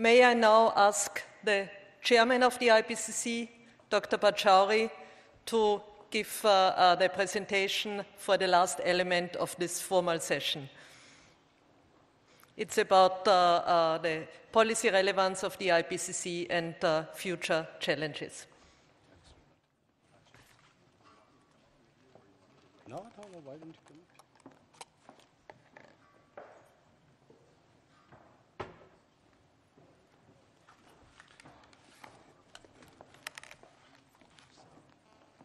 May I now ask the chairman of the IPCC, Dr. Pachauri, to give the presentation for the last element of this formal session. It's about the policy relevance of the IPCC and future challenges. No, why didn't you come?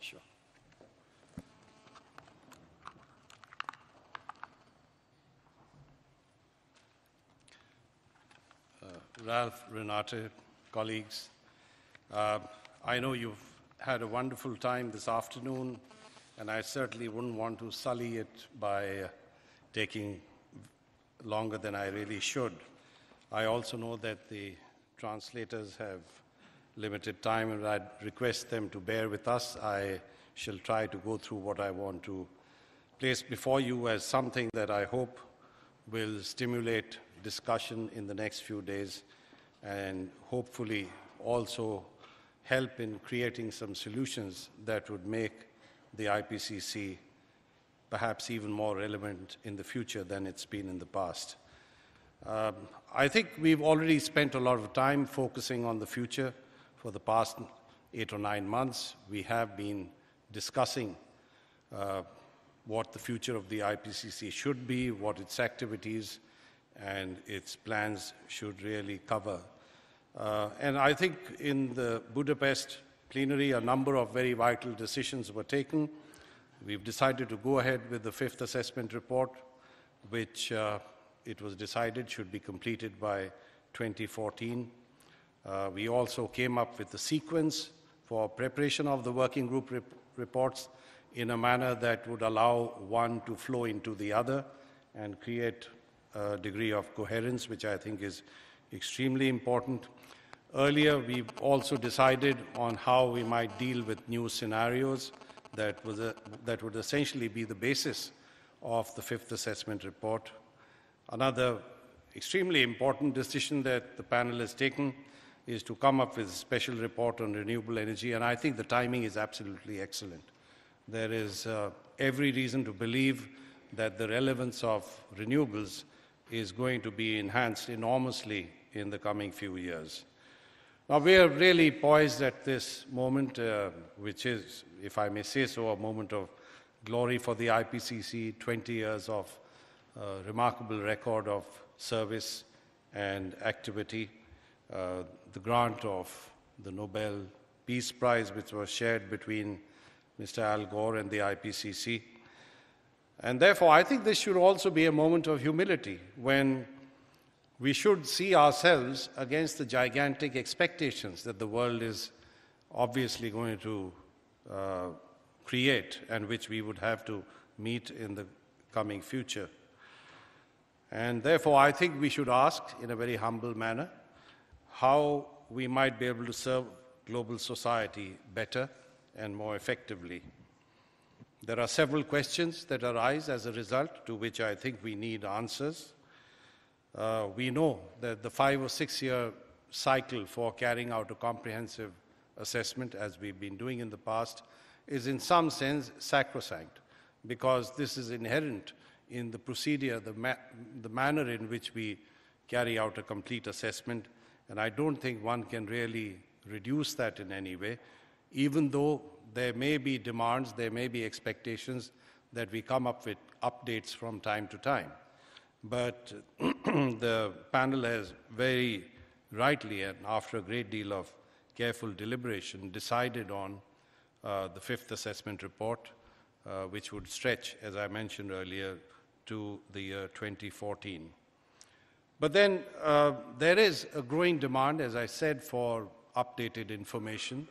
Sure. Ralph, Renate, colleagues, I know you've had a wonderful time this afternoon, and I certainly wouldn't want to sully it by taking longer than I really should. I also know that the translators have limited time, and I'd request them to bear with us. I shall try to go through what I want to place before you as something that I hope will stimulate discussion in the next few days and hopefully also help in creating some solutions that would make the IPCC perhaps even more relevant in the future than it's been in the past. I think we've already spent a lot of time focusing on the future. For the past 8 or 9 months, we have been discussing what the future of the IPCC should be, what its activities and its plans should really cover. And I think in the Budapest plenary, a number of very vital decisions were taken. We've decided to go ahead with the 5th assessment report, which it was decided should be completed by 2014. We also came up with the sequence for preparation of the working group reports in a manner that would allow one to flow into the other and create a degree of coherence, which I think is extremely important. Earlier, we've also decided on how we might deal with new scenarios that would essentially be the basis of the 5th assessment report. Another extremely important decision that the panel has taken is to come up with a special report on renewable energy, and I think the timing is absolutely excellent. There is every reason to believe that the relevance of renewables is going to be enhanced enormously in the coming few years. Now, we are really poised at this moment, which is, if I may say so, a moment of glory for the IPCC, 20 years of remarkable record of service and activity, the grant of the Nobel Peace Prize, which was shared between Mr. Al Gore and the IPCC. And therefore, I think this should also be a moment of humility when we should see ourselves against the gigantic expectations that the world is obviously going to create and which we would have to meet in the coming future. And therefore, I think we should ask in a very humble manner how we might be able to serve global society better and more effectively. There are several questions that arise as a result to which I think we need answers. We know that the 5 or 6 year cycle for carrying out a comprehensive assessment, as we've been doing in the past, is in some sense sacrosanct, because this is inherent in the procedure, the manner in which we carry out a complete assessment, and I don't think one can really reduce that in any way, even though there may be demands, there may be expectations that we come up with updates from time to time. But the panel has very rightly, and after a great deal of careful deliberation, decided on the 5th assessment report, which would stretch, as I mentioned earlier, to the year 2014. But then there is a growing demand, as I said, for updated information.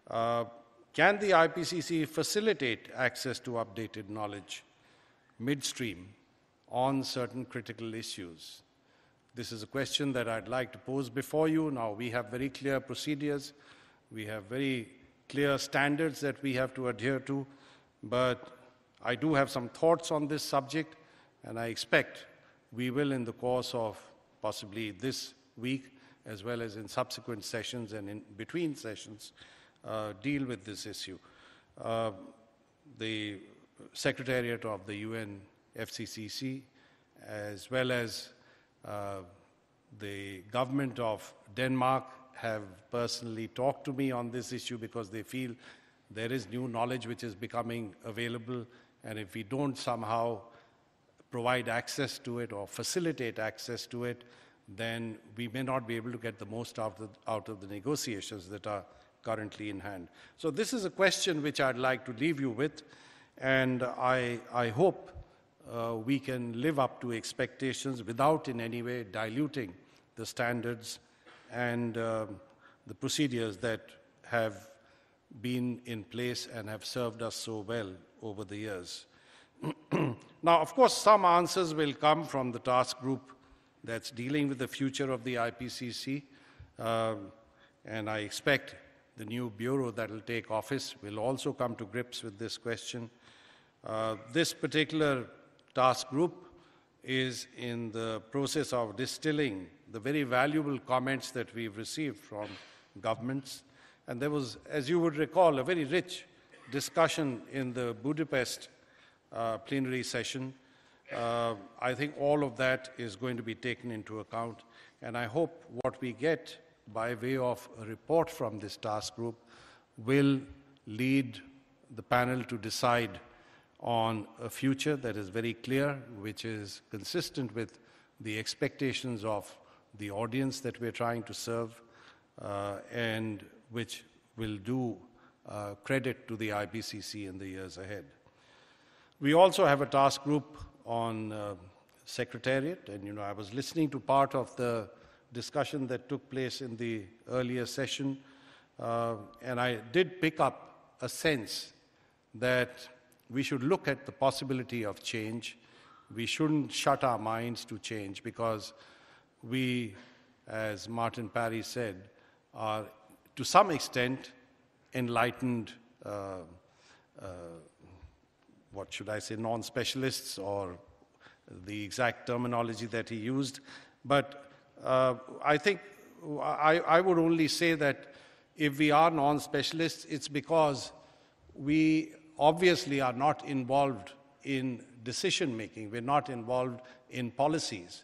Can the IPCC facilitate access to updated knowledge midstream on certain critical issues? This is a question that I'd like to pose before you. Now, we have very clear procedures. We have very clear standards that we have to adhere to. But I do have some thoughts on this subject, and I expect we will, in the course of possibly this week as well as in subsequent sessions and in between sessions, deal with this issue. The Secretariat of the UN FCCC, as well as the government of Denmark, have personally talked to me on this issue because they feel there is new knowledge which is becoming available, and if we don't somehow provide access to it or facilitate access to it, then we may not be able to get the most out of the negotiations that are currently in hand. So this is a question which I'd like to leave you with, and I hope we can live up to expectations without in any way diluting the standards and the procedures that have been in place and have served us so well over the years. Now, of course, some answers will come from the task group that's dealing with the future of the IPCC, and I expect the new bureau that will take office will also come to grips with this question. This particular task group is in the process of distilling the very valuable comments that we've received from governments. And there was, as you would recall, a very rich discussion in the Budapest plenary session. I think all of that is going to be taken into account, and I hope what we get by way of a report from this task group will lead the panel to decide on a future that is very clear, which is consistent with the expectations of the audience that we're trying to serve, and which will do credit to the IPCC in the years ahead. We also have a task group on Secretariat, and I was listening to part of the discussion that took place in the earlier session, and I did pick up a sense that we should look at the possibility of change. We shouldn't shut our minds to change, because we, as Martin Parry said, are to some extent enlightened, what should I say, non-specialists, or the exact terminology that he used. But I think I would only say that if we are non-specialists, it's because we obviously are not involved in decision-making. We're not involved in policies.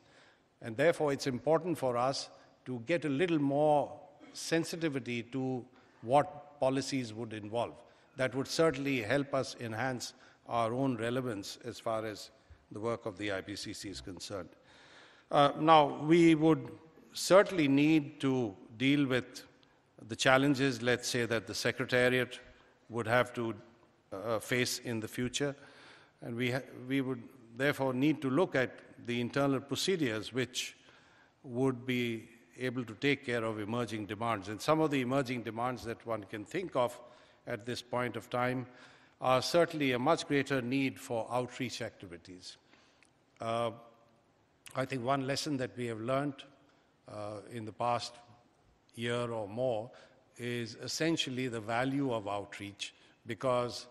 And therefore, it's important for us to get a little more sensitivity to what policies would involve. That would certainly help us enhance our own relevance as far as the work of the IPCC is concerned. Now, we would certainly need to deal with the challenges, let's say, that the Secretariat would have to face in the future. And we would therefore need to look at the internal procedures which would be able to take care of emerging demands. And some of the emerging demands that one can think of at this point of time are certainly a much greater need for outreach activities. I think one lesson that we have learned in the past year or more is essentially the value of outreach, because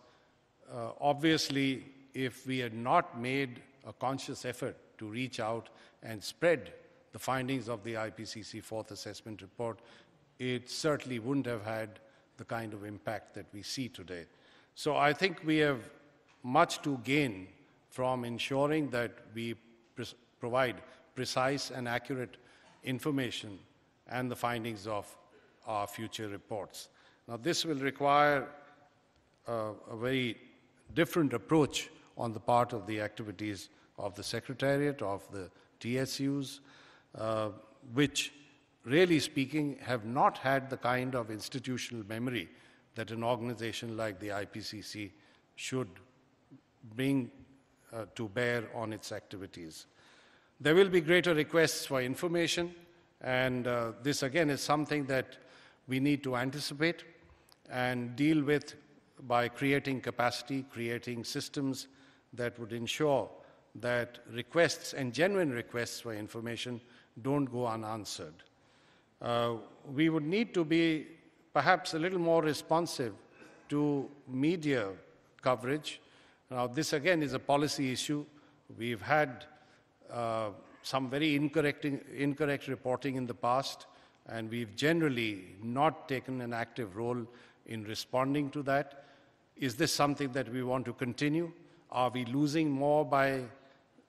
obviously if we had not made a conscious effort to reach out and spread the findings of the IPCC Fourth Assessment Report, it certainly wouldn't have had the kind of impact that we see today. So I think we have much to gain from ensuring that we provide precise and accurate information and the findings of our future reports. Now, this will require a very different approach on the part of the activities of the Secretariat, of the TSUs, which, really speaking, have not had the kind of institutional memory that an organization like the IPCC should bring to bear on its activities. There will be greater requests for information, and this again is something that we need to anticipate and deal with by creating capacity, creating systems that would ensure that requests and genuine requests for information don't go unanswered. We would need to be perhaps a little more responsive to media coverage. Now, this again is a policy issue. We've had some very incorrect reporting in the past. and we've generally not taken an active role in responding to that. Is this something that we want to continue? Are we losing more by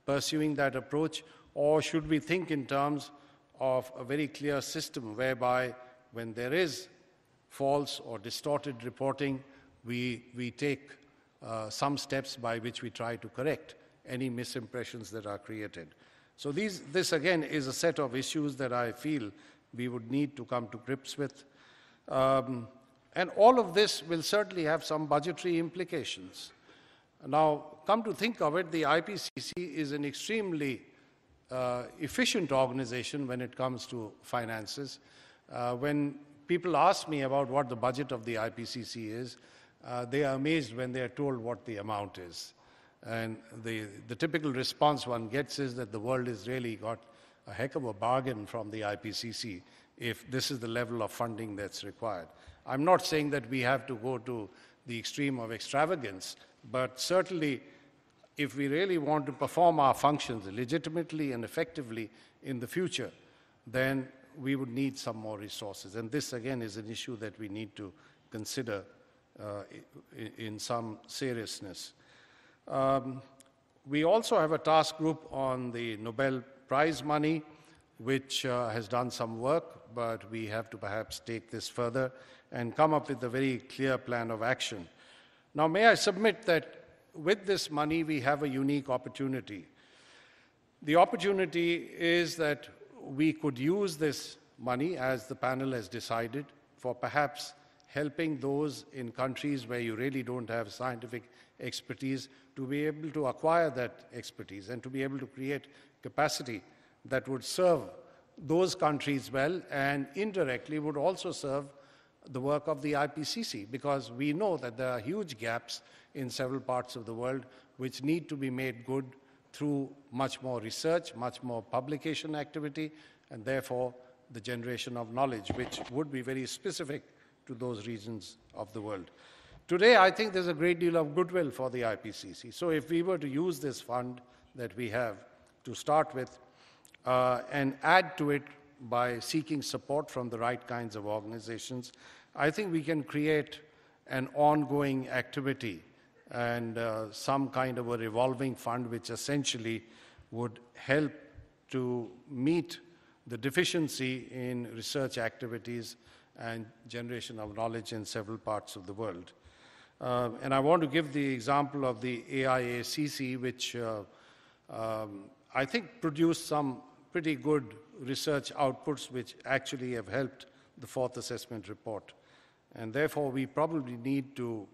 pursuing that approach? Or should we think in terms of a very clear system whereby when there is false or distorted reporting, we take some steps by which we try to correct any misimpressions that are created. So this again is a set of issues that I feel we would need to come to grips with. And all of this will certainly have some budgetary implications. Now, come to think of it, the IPCC is an extremely efficient organization when it comes to finances. When people ask me about what the budget of the IPCC is, they are amazed when they are told what the amount is. And the typical response one gets is that the world has really got a heck of a bargain from the IPCC if this is the level of funding that's required. I'm not saying that we have to go to the extreme of extravagance, but certainly if we really want to perform our functions legitimately and effectively in the future, then we would need some more resources. And this, again, is an issue that we need to consider in some seriousness. We also have a task group on the Nobel Prize money, which has done some work, but we have to perhaps take this further and come up with a very clear plan of action. Now, may I submit that with this money, we have a unique opportunity. The opportunity is that we could use this money, as the panel has decided, for perhaps helping those in countries where you really don't have scientific expertise to be able to acquire that expertise and to be able to create capacity that would serve those countries well and indirectly would also serve the work of the IPCC, because we know that there are huge gaps in several parts of the world which need to be made good through much more research, much more publication activity, and therefore the generation of knowledge, which would be very specific to those regions of the world. Today, I think there's a great deal of goodwill for the IPCC. So if we were to use this fund that we have to start with and add to it by seeking support from the right kinds of organizations, I think we can create an ongoing activity and some kind of a revolving fund which essentially would help to meet the deficiency in research activities and generation of knowledge in several parts of the world. And I want to give the example of the AIACC, which I think produced some pretty good research outputs which actually have helped the fourth assessment report. And therefore, we probably need to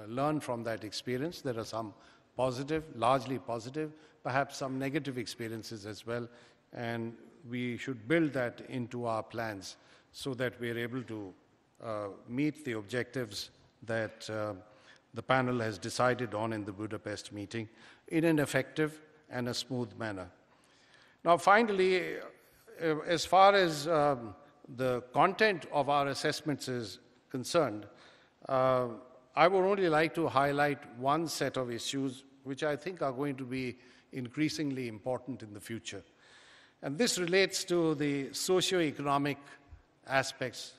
learn from that experience. There are some positive, largely positive, perhaps some negative experiences as well, and we should build that into our plans so that we're able to meet the objectives that the panel has decided on in the Budapest meeting in an effective and a smooth manner. Now, finally, as far as the content of our assessments is concerned, I would only like to highlight one set of issues which I think are going to be increasingly important in the future. And this relates to the socio-economic aspects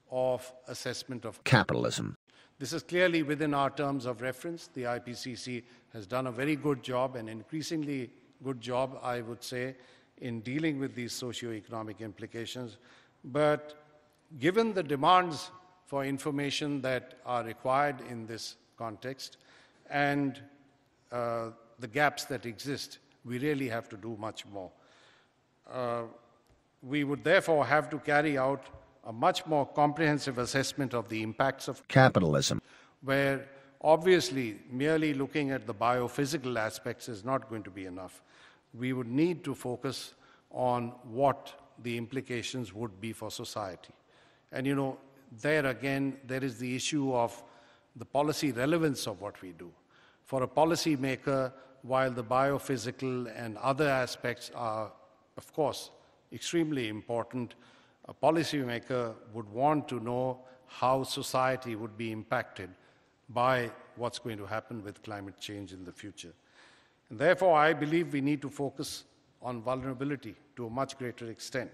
of assessment of capitalism. This is clearly within our terms of reference. The IPCC has done a very good job, an increasingly good job, I would say, in dealing with these socio-economic implications. But given the demands for information that are required in this context and the gaps that exist, we really have to do much more. We would therefore have to carry out a much more comprehensive assessment of the impacts of capitalism, where obviously merely looking at the biophysical aspects is not going to be enough. We would need to focus on what the implications would be for society. And you know, there again, there is the issue of the policy relevance of what we do. For a policy maker, while the biophysical and other aspects are, of course, extremely important, a policymaker would want to know how society would be impacted by what's going to happen with climate change in the future. And therefore, I believe we need to focus on vulnerability to a much greater extent.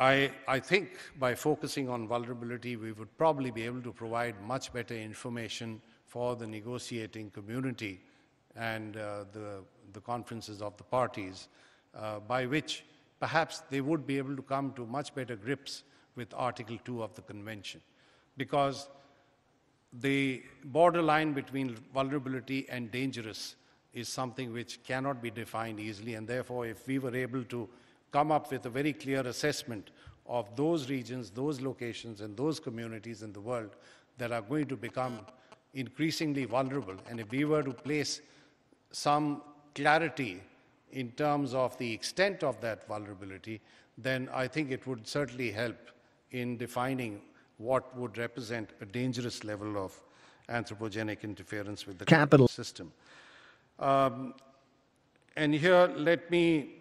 I think by focusing on vulnerability, we would probably be able to provide much better information for the negotiating community and the conferences of the parties, by which perhaps they would be able to come to much better grips with Article 2 of the Convention. Because the borderline between vulnerability and dangerous is something which cannot be defined easily, and therefore if we were able to come up with a very clear assessment of those regions, those locations, and those communities in the world that are going to become increasingly vulnerable, and if we were to place some clarity in terms of the extent of that vulnerability, then I think it would certainly help in defining what would represent a dangerous level of anthropogenic interference with the capital system. And here, let me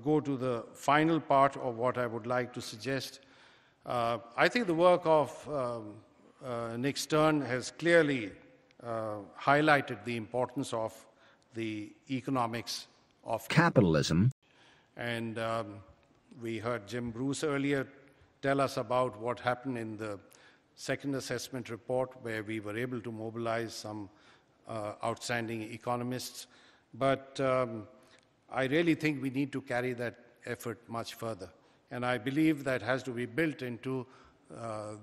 go to the final part of what I would like to suggest. I think the work of Nick Stern has clearly highlighted the importance of the economics of capitalism. And we heard Jim Bruce earlier tell us about what happened in the second assessment report, where we were able to mobilize some outstanding economists. But I really think we need to carry that effort much further. And I believe that has to be built into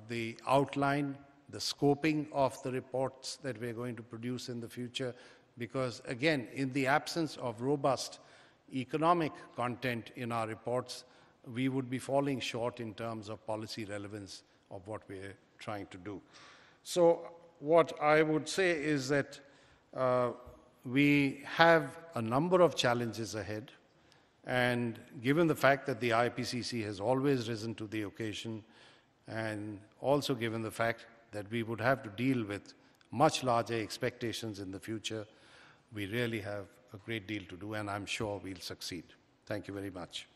the outline, the scoping of the reports that we're going to produce in the future, because again, in the absence of robust economic content in our reports, we would be falling short in terms of policy relevance of what we're trying to do. So what I would say is that we have a number of challenges ahead, and given the fact that the IPCC has always risen to the occasion, and also given the fact that we would have to deal with much larger expectations in the future, we really have a great deal to do, and I'm sure we'll succeed. Thank you very much.